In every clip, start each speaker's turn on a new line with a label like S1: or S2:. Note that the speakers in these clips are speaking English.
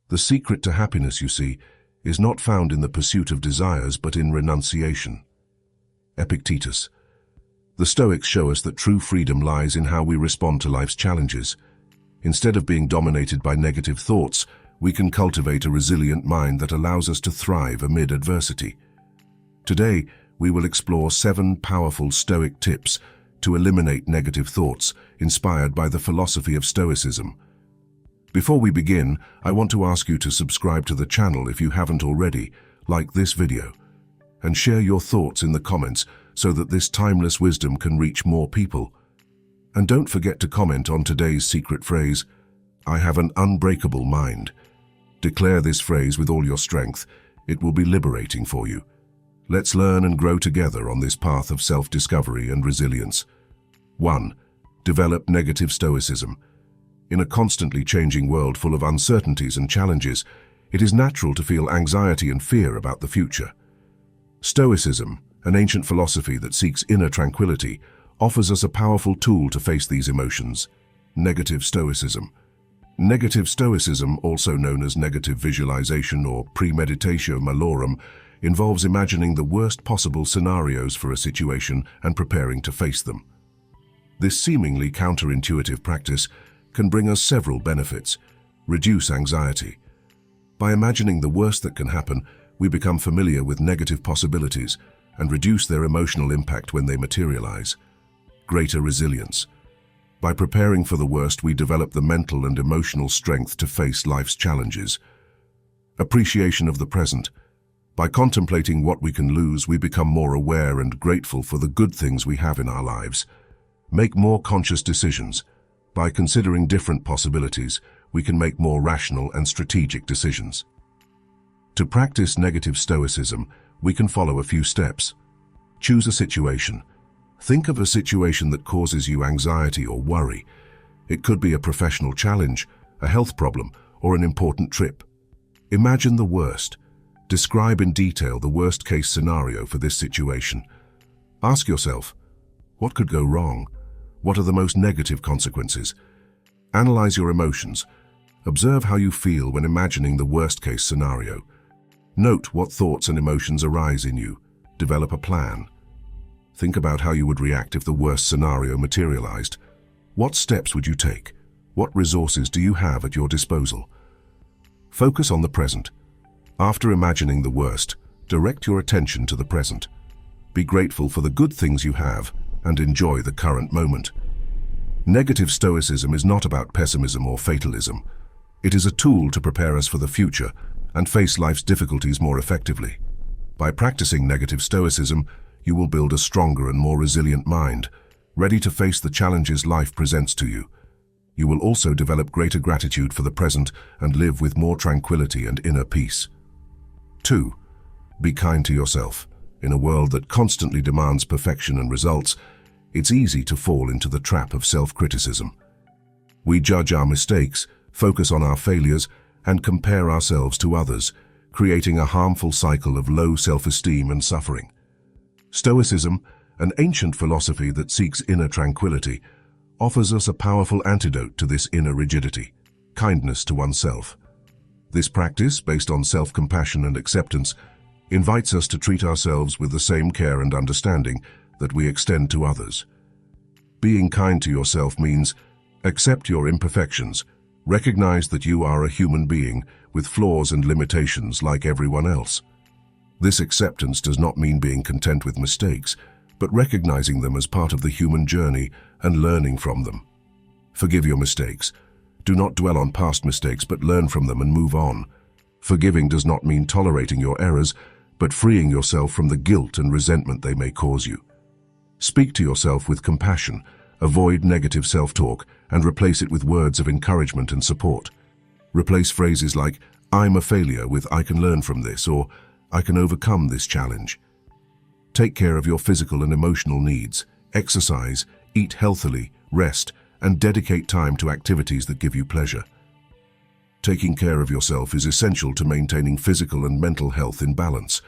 S1: The secret to happiness, you see, is not found in the pursuit of desires but in renunciation. Epictetus. The Stoics show us that true freedom lies in how we respond to life's challenges. Instead of being dominated by negative thoughts, we can cultivate a resilient mind that allows us to thrive amid adversity. Today, we will explore 7 powerful Stoic tips to eliminate negative thoughts, inspired by the philosophy of Stoicism. Before we begin, I want to ask you to subscribe to the channel if you haven't already, like this video, and share your thoughts in the comments so that this timeless wisdom can reach more people. And don't forget to comment on today's secret phrase, "I have an unbreakable mind." Declare this phrase with all your strength. It will be liberating for you. Let's learn and grow together on this path of self-discovery and resilience. 1. Develop negative stoicism. In a constantly changing world full of uncertainties and challenges, it is natural to feel anxiety and fear about the future. Stoicism, an ancient philosophy that seeks inner tranquility, offers us a powerful tool to face these emotions. Negative stoicism. Negative stoicism, also known as negative visualization or premeditatio malorum, involves imagining the worst possible scenarios for a situation and preparing to face them. This seemingly counterintuitive practice can bring us several benefits. Reduce anxiety. By imagining the worst that can happen, we become familiar with negative possibilities and reduce their emotional impact when they materialize. Greater resilience. By preparing for the worst, we develop the mental and emotional strength to face life's challenges. Appreciation of the present. By contemplating what we can lose, we become more aware and grateful for the good things we have in our lives. Make more conscious decisions. By considering different possibilities, we can make more rational and strategic decisions. To practice negative stoicism, we can follow a few steps. Choose a situation. Think of a situation that causes you anxiety or worry. It could be a professional challenge, a health problem, or an important trip. Imagine the worst. Describe in detail the worst-case scenario for this situation. Ask yourself, what could go wrong? What are the most negative consequences? Analyze your emotions. Observe how you feel when imagining the worst-case scenario. Note what thoughts and emotions arise in you. Develop a plan. Think about how you would react if the worst scenario materialized. What steps would you take? What resources do you have at your disposal? Focus on the present. After imagining the worst, direct your attention to the present. Be grateful for the good things you have and enjoy the current moment. Negative stoicism is not about pessimism or fatalism. It is a tool to prepare us for the future and face life's difficulties more effectively. By practicing negative stoicism, you will build a stronger and more resilient mind, ready to face the challenges life presents to you. You will also develop greater gratitude for the present and live with more tranquility and inner peace. 2. Be kind to yourself. In a world that constantly demands perfection and results, it's easy to fall into the trap of self-criticism. We judge our mistakes, focus on our failures, and compare ourselves to others, creating a harmful cycle of low self-esteem and suffering. Stoicism, an ancient philosophy that seeks inner tranquility, offers us a powerful antidote to this inner rigidity: kindness to oneself. This practice, based on self-compassion and acceptance, invites us to treat ourselves with the same care and understanding that we extend to others. Being kind to yourself means accept your imperfections, recognize that you are a human being with flaws and limitations like everyone else. This acceptance does not mean being content with mistakes, but recognizing them as part of the human journey and learning from them. Forgive your mistakes. Do not dwell on past mistakes, but learn from them and move on. Forgiving does not mean tolerating your errors, but freeing yourself from the guilt and resentment they may cause you. Speak to yourself with compassion, avoid negative self-talk, and replace it with words of encouragement and support. Replace phrases like, "I'm a failure" with "I can learn from this," or "I can overcome this challenge." Take care of your physical and emotional needs. Exercise, eat healthily, rest, and dedicate time to activities that give you pleasure. Taking care of yourself is essential to maintaining physical and mental health in balance.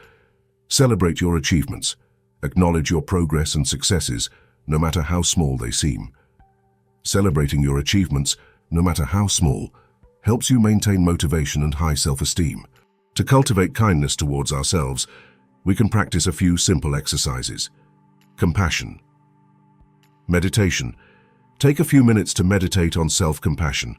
S1: Celebrate your achievements. Acknowledge your progress and successes, no matter how small they seem. Celebrating your achievements, no matter how small, helps you maintain motivation and high self-esteem. To cultivate kindness towards ourselves, we can practice a few simple exercises. Compassion. Meditation. Take a few minutes to meditate on self-compassion.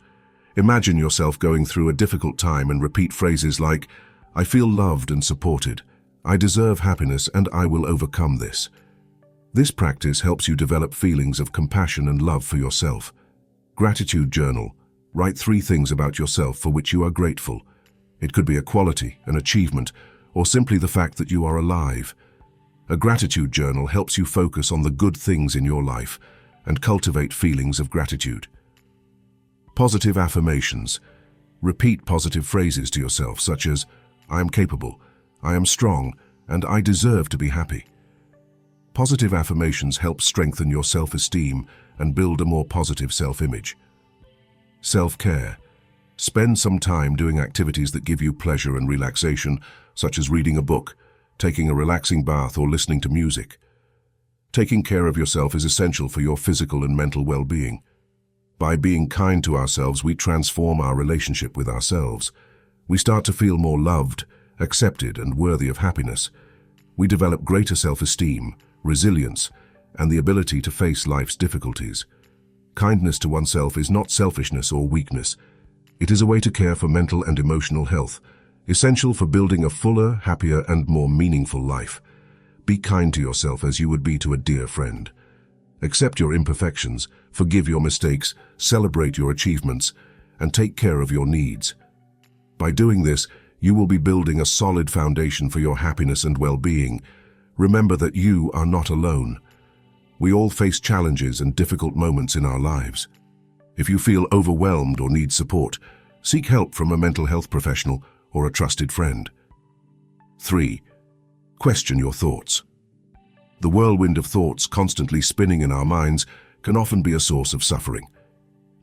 S1: Imagine yourself going through a difficult time and repeat phrases like, "I feel loved and supported. I deserve happiness and I will overcome this." This practice helps you develop feelings of compassion and love for yourself. Gratitude journal. Write 3 things about yourself for which you are grateful. It could be a quality, an achievement, or simply the fact that you are alive. A gratitude journal helps you focus on the good things in your life and cultivate feelings of gratitude. Positive affirmations. Repeat positive phrases to yourself such as, "I am capable, I am strong, and I deserve to be happy." Positive affirmations help strengthen your self-esteem and build a more positive self-image. Self-care. Spend some time doing activities that give you pleasure and relaxation, such as reading a book, taking a relaxing bath, or listening to music. Taking care of yourself is essential for your physical and mental well-being. By being kind to ourselves, we transform our relationship with ourselves. We start to feel more loved, accepted, and worthy of happiness. We develop greater self-esteem, resilience, and the ability to face life's difficulties. Kindness to oneself is not selfishness or weakness. It is a way to care for mental and emotional health, essential for building a fuller, happier, and more meaningful life. Be kind to yourself as you would be to a dear friend. Accept your imperfections, forgive your mistakes, celebrate your achievements, and take care of your needs. By doing this, you will be building a solid foundation for your happiness and well-being. Remember that you are not alone. We all face challenges and difficult moments in our lives. If you feel overwhelmed or need support, seek help from a mental health professional or a trusted friend. 3. Question your thoughts. The whirlwind of thoughts constantly spinning in our minds can often be a source of suffering.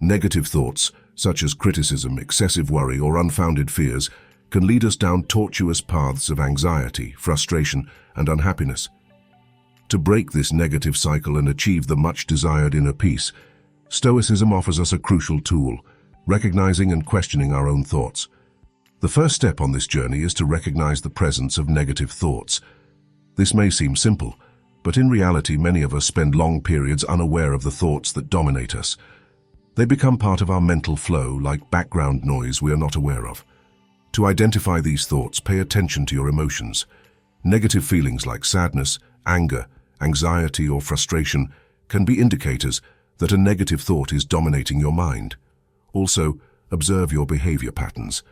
S1: Negative thoughts, such as criticism, excessive worry, or unfounded fears, can lead us down tortuous paths of anxiety, frustration, and unhappiness. To break this negative cycle and achieve the much-desired inner peace, Stoicism offers us a crucial tool, recognizing and questioning our own thoughts. The first step on this journey is to recognize the presence of negative thoughts. This may seem simple, but in reality many of us spend long periods unaware of the thoughts that dominate us. They become part of our mental flow, like background noise we are not aware of. To identify these thoughts, pay attention to your emotions. Negative feelings like sadness, anger, anxiety, or frustration can be indicators that a negative thought is dominating your mind. Also, observe your behavior patterns.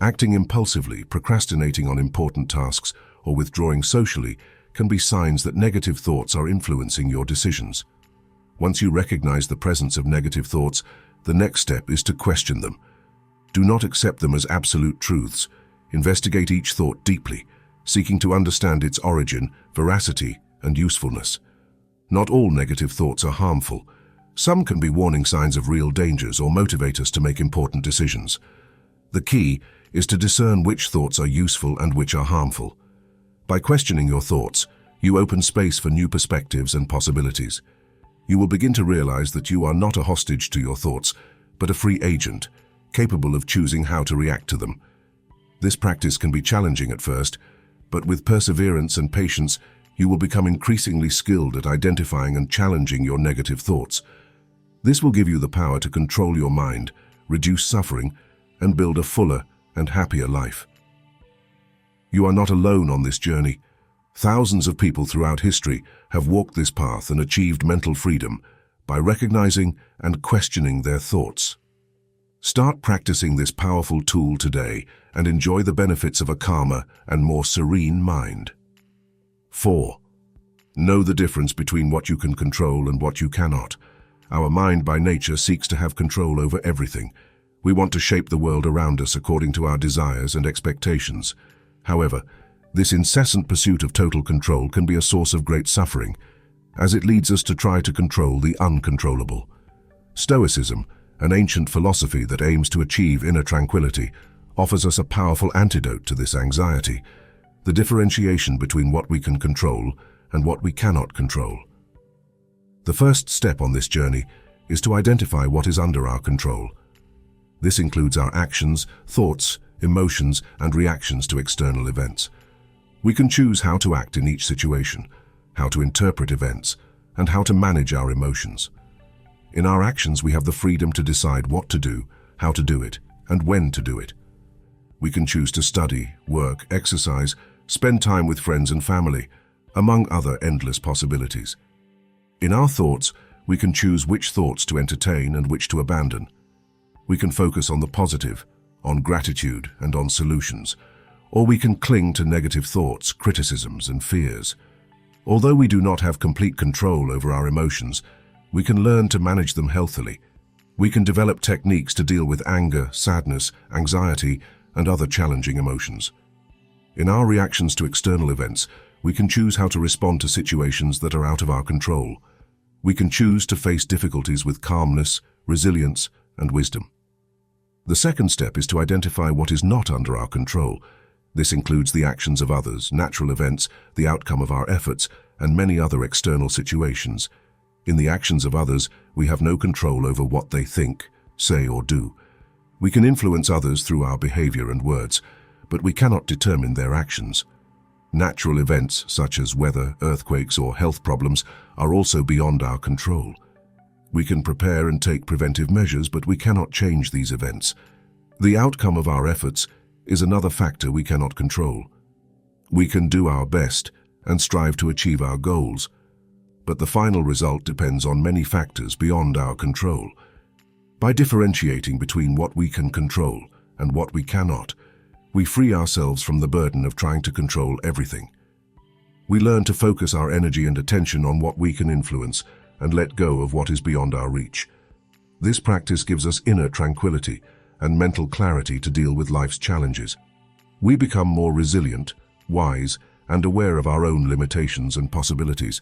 S1: Acting impulsively, procrastinating on important tasks, or withdrawing socially can be signs that negative thoughts are influencing your decisions. Once you recognize the presence of negative thoughts, the next step is to question them. Do not accept them as absolute truths. Investigate each thought deeply, seeking to understand its origin, veracity, and usefulness. Not all negative thoughts are harmful. Some can be warning signs of real dangers or motivate us to make important decisions. The key is to discern which thoughts are useful and which are harmful. By questioning your thoughts, you open space for new perspectives and possibilities. You will begin to realize that you are not a hostage to your thoughts, but a free agent, capable of choosing how to react to them. This practice can be challenging at first, but with perseverance and patience, you will become increasingly skilled at identifying and challenging your negative thoughts. This will give you the power to control your mind, reduce suffering, and build a fuller and happier life. You are not alone on this journey. Thousands of people throughout history have walked this path and achieved mental freedom by recognizing and questioning their thoughts. Start practicing this powerful tool today and enjoy the benefits of a calmer and more serene mind. 4. Know the difference between what you can control and what you cannot. Our mind by nature seeks to have control over everything. We want to shape the world around us according to our desires and expectations. However, this incessant pursuit of total control can be a source of great suffering, as it leads us to try to control the uncontrollable. Stoicism, an ancient philosophy that aims to achieve inner tranquility, offers us a powerful antidote to this anxiety, the differentiation between what we can control and what we cannot control. The first step on this journey is to identify what is under our control. This includes our actions, thoughts, emotions, and reactions to external events. We can choose how to act in each situation, how to interpret events, and how to manage our emotions. In our actions, we have the freedom to decide what to do, how to do it, and when to do it. We can choose to study, work, exercise, spend time with friends and family, among other endless possibilities. In our thoughts, we can choose which thoughts to entertain and which to abandon. We can focus on the positive, on gratitude, and on solutions, or we can cling to negative thoughts, criticisms, and fears. Although we do not have complete control over our emotions, we can learn to manage them healthily. We can develop techniques to deal with anger, sadness, anxiety, and other challenging emotions. In our reactions to external events, we can choose how to respond to situations that are out of our control. We can choose to face difficulties with calmness, resilience, and wisdom. The second step is to identify what is not under our control. This includes the actions of others, natural events, the outcome of our efforts, and many other external situations. In the actions of others, we have no control over what they think, say, or do. We can influence others through our behavior and words, but we cannot determine their actions. Natural events such as weather, earthquakes, or health problems are also beyond our control. We can prepare and take preventive measures, but we cannot change these events. The outcome of our efforts is another factor we cannot control. We can do our best and strive to achieve our goals, but the final result depends on many factors beyond our control. By differentiating between what we can control and what we cannot, we free ourselves from the burden of trying to control everything. We learn to focus our energy and attention on what we can influence and let go of what is beyond our reach. This practice gives us inner tranquility and mental clarity to deal with life's challenges. We become more resilient, wise, and aware of our own limitations and possibilities.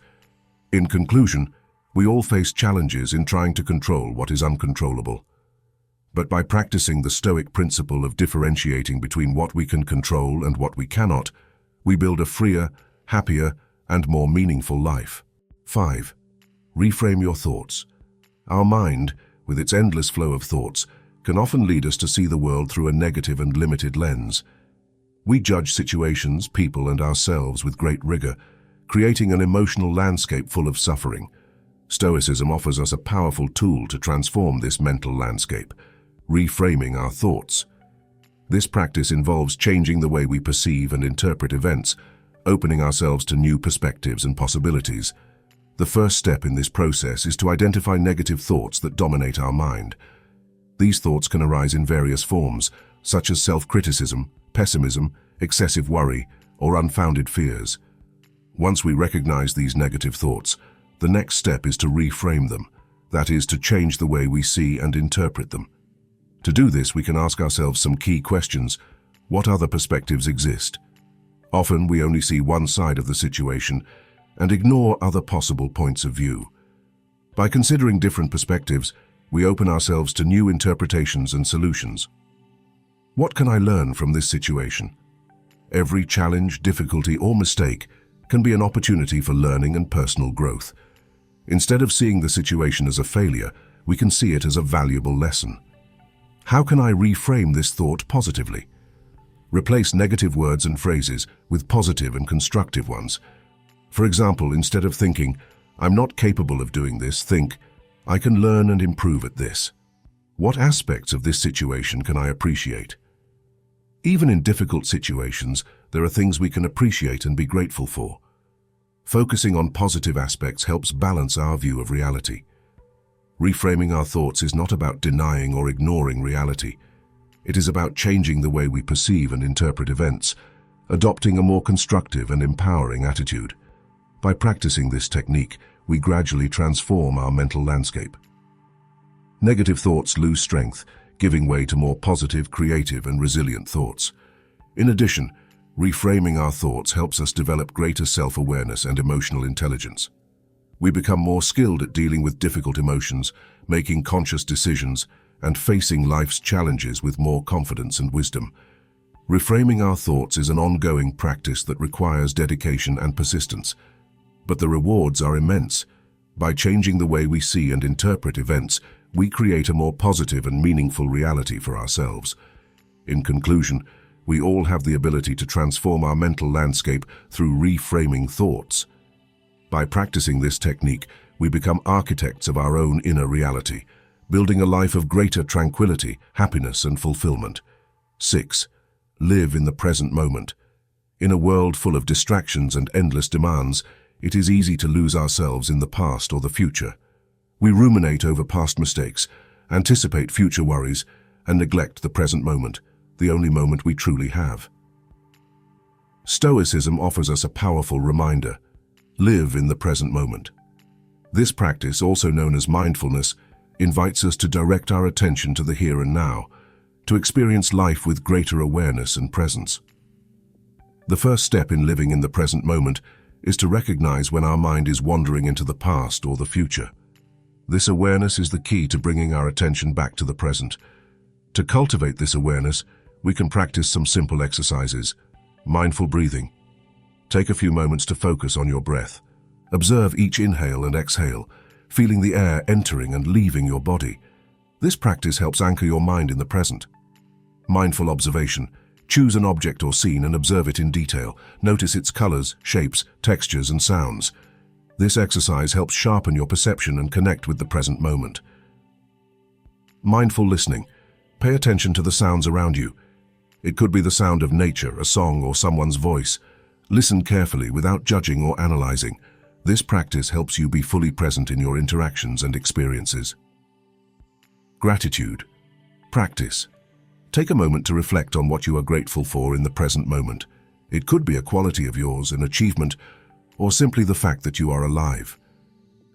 S1: In conclusion, we all face challenges in trying to control what is uncontrollable. But by practicing the Stoic principle of differentiating between what we can control and what we cannot, we build a freer, happier, and more meaningful life. 5. Reframe your thoughts. Our mind, with its endless flow of thoughts, can often lead us to see the world through a negative and limited lens. We judge situations, people, and ourselves with great rigor, creating an emotional landscape full of suffering. Stoicism offers us a powerful tool to transform this mental landscape, reframing our thoughts. This practice involves changing the way we perceive and interpret events, opening ourselves to new perspectives and possibilities. The first step in this process is to identify negative thoughts that dominate our mind. These thoughts can arise in various forms, such as self-criticism, pessimism, excessive worry, or unfounded fears. Once we recognize these negative thoughts, the next step is to reframe them, that is, to change the way we see and interpret them. To do this, we can ask ourselves some key questions. What other perspectives exist? Often we only see one side of the situation and ignore other possible points of view. By considering different perspectives, we open ourselves to new interpretations and solutions. What can I learn from this situation? Every challenge, difficulty, or mistake can be an opportunity for learning and personal growth. Instead of seeing the situation as a failure, we can see it as a valuable lesson. How can I reframe this thought positively? Replace negative words and phrases with positive and constructive ones. For example, instead of thinking, "I'm not capable of doing this," think, "I can learn and improve at this." What aspects of this situation can I appreciate? Even in difficult situations, there are things we can appreciate and be grateful for. Focusing on positive aspects helps balance our view of reality. Reframing our thoughts is not about denying or ignoring reality. It is about changing the way we perceive and interpret events, adopting a more constructive and empowering attitude. By practicing this technique, we gradually transform our mental landscape. Negative thoughts lose strength, giving way to more positive, creative, and resilient thoughts. In addition, reframing our thoughts helps us develop greater self-awareness and emotional intelligence. We become more skilled at dealing with difficult emotions, making conscious decisions, and facing life's challenges with more confidence and wisdom. Reframing our thoughts is an ongoing practice that requires dedication and persistence, but the rewards are immense. By changing the way we see and interpret events, we create a more positive and meaningful reality for ourselves. In conclusion, we all have the ability to transform our mental landscape through reframing thoughts. By practicing this technique, we become architects of our own inner reality, building a life of greater tranquility, happiness, and fulfillment. 6. Live in the present moment. In a world full of distractions and endless demands, it is easy to lose ourselves in the past or the future. We ruminate over past mistakes, anticipate future worries, and neglect the present moment, the only moment we truly have. Stoicism offers us a powerful reminder: live in the present moment. This practice, also known as mindfulness, invites us to direct our attention to the here and now, to experience life with greater awareness and presence. The first step in living in the present moment is to recognize when our mind is wandering into the past or the future. This awareness is the key to bringing our attention back to the present. To cultivate this awareness, we can practice some simple exercises. Mindful breathing. Take a few moments to focus on your breath. Observe each inhale and exhale, feeling the air entering and leaving your body. This practice helps anchor your mind in the present. Mindful observation. Choose an object or scene and observe it in detail. Notice its colors, shapes, textures, and sounds. This exercise helps sharpen your perception and connect with the present moment. Mindful listening. Pay attention to the sounds around you. It could be the sound of nature, a song, or someone's voice. Listen carefully without judging or analyzing. This practice helps you be fully present in your interactions and experiences. Gratitude. Practice. Take a moment to reflect on what you are grateful for in the present moment. It could be a quality of yours, an achievement, or simply the fact that you are alive.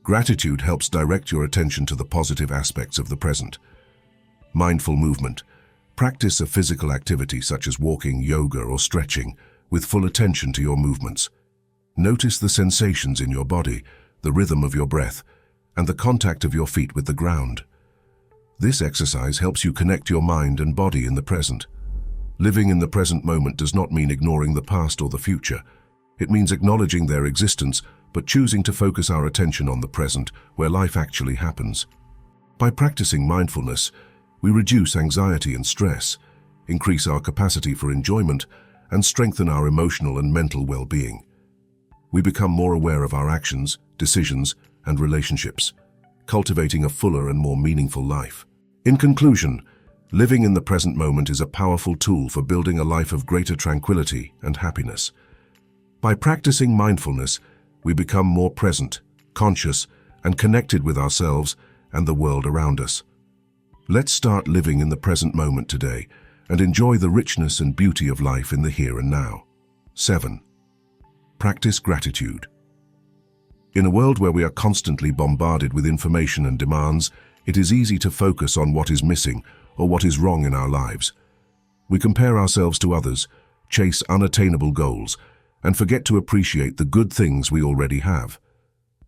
S1: Gratitude helps direct your attention to the positive aspects of the present. Mindful movement. Practice a physical activity such as walking, yoga, or stretching with full attention to your movements. Notice the sensations in your body, the rhythm of your breath, and the contact of your feet with the ground. This exercise helps you connect your mind and body in the present. Living in the present moment does not mean ignoring the past or the future. It means acknowledging their existence, but choosing to focus our attention on the present, where life actually happens. By practicing mindfulness, we reduce anxiety and stress, increase our capacity for enjoyment, and strengthen our emotional and mental well-being. We become more aware of our actions, decisions, and relationships, cultivating a fuller and more meaningful life. In conclusion, living in the present moment is a powerful tool for building a life of greater tranquility and happiness. By practicing mindfulness, we become more present, conscious, and connected with ourselves and the world around us. Let's start living in the present moment today and enjoy the richness and beauty of life in the here and now. 7. Practice gratitude. In a world where we are constantly bombarded with information and demands, it is easy to focus on what is missing or what is wrong in our lives. We compare ourselves to others, chase unattainable goals, and forget to appreciate the good things we already have.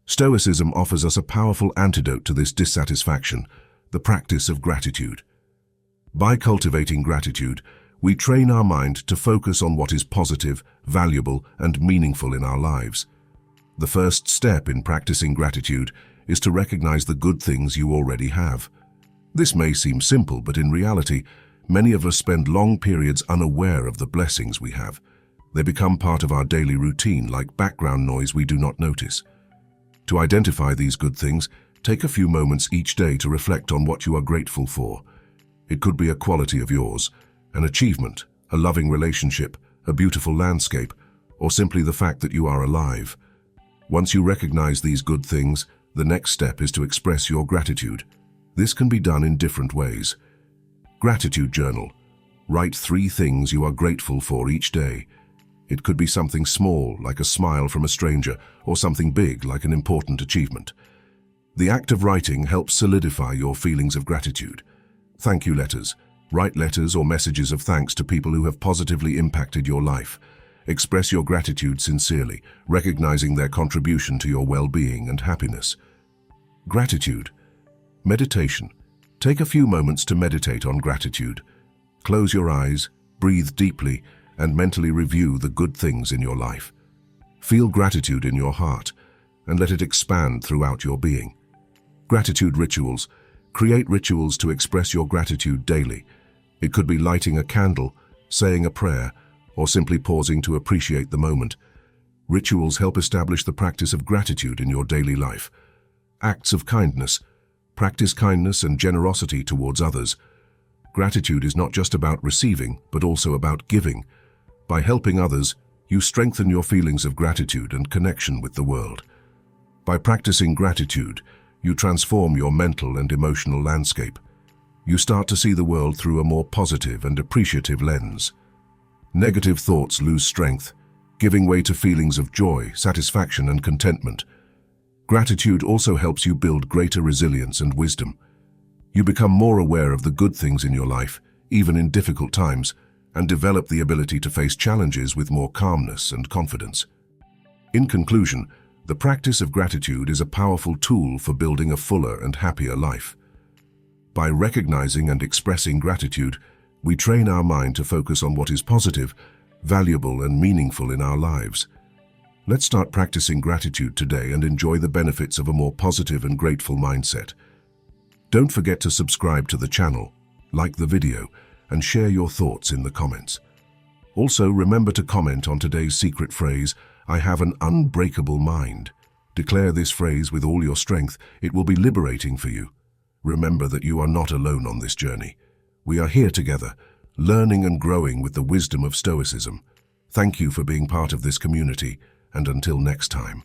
S1: Stoicism offers us a powerful antidote to this dissatisfaction: the practice of gratitude. By cultivating gratitude, we train our mind to focus on what is positive, valuable, and meaningful in our lives. The first step in practicing gratitude is to recognize the good things you already have. This may seem simple, but in reality, many of us spend long periods unaware of the blessings we have. They become part of our daily routine, like background noise we do not notice. To identify these good things, take a few moments each day to reflect on what you are grateful for. It could be a quality of yours, an achievement, a loving relationship, a beautiful landscape, or simply the fact that you are alive. Once you recognize these good things, the next step is to express your gratitude. This can be done in different ways. Gratitude journal. Write 3 things you are grateful for each day. It could be something small, like a smile from a stranger, or something big, like an important achievement. The act of writing helps solidify your feelings of gratitude. Thank you letters. Write letters or messages of thanks to people who have positively impacted your life. Express your gratitude sincerely, recognizing their contribution to your well-being and happiness. Gratitude. Meditation. Take a few moments to meditate on gratitude. Close your eyes, breathe deeply, and mentally review the good things in your life. Feel gratitude in your heart and let it expand throughout your being. Gratitude rituals. Create rituals to express your gratitude daily. It could be lighting a candle, saying a prayer, or simply pausing to appreciate the moment. Rituals help establish the practice of gratitude in your daily life. Acts of kindness. Practice kindness and generosity towards others. Gratitude is not just about receiving, but also about giving. By helping others, you strengthen your feelings of gratitude and connection with the world. By practicing gratitude, you transform your mental and emotional landscape. You start to see the world through a more positive and appreciative lens. Negative thoughts lose strength, giving way to feelings of joy, satisfaction, and contentment. Gratitude also helps you build greater resilience and wisdom. You become more aware of the good things in your life, even in difficult times, and develop the ability to face challenges with more calmness and confidence. In conclusion, the practice of gratitude is a powerful tool for building a fuller and happier life. By recognizing and expressing gratitude, we train our mind to focus on what is positive, valuable, and meaningful in our lives. Let's start practicing gratitude today and enjoy the benefits of a more positive and grateful mindset. Don't forget to subscribe to the channel, like the video, and share your thoughts in the comments. Also, remember to comment on today's secret phrase, "I have an unbreakable mind." Declare this phrase with all your strength. It will be liberating for you. Remember that you are not alone on this journey. We are here together, learning and growing with the wisdom of Stoicism. Thank you for being part of this community, and until next time.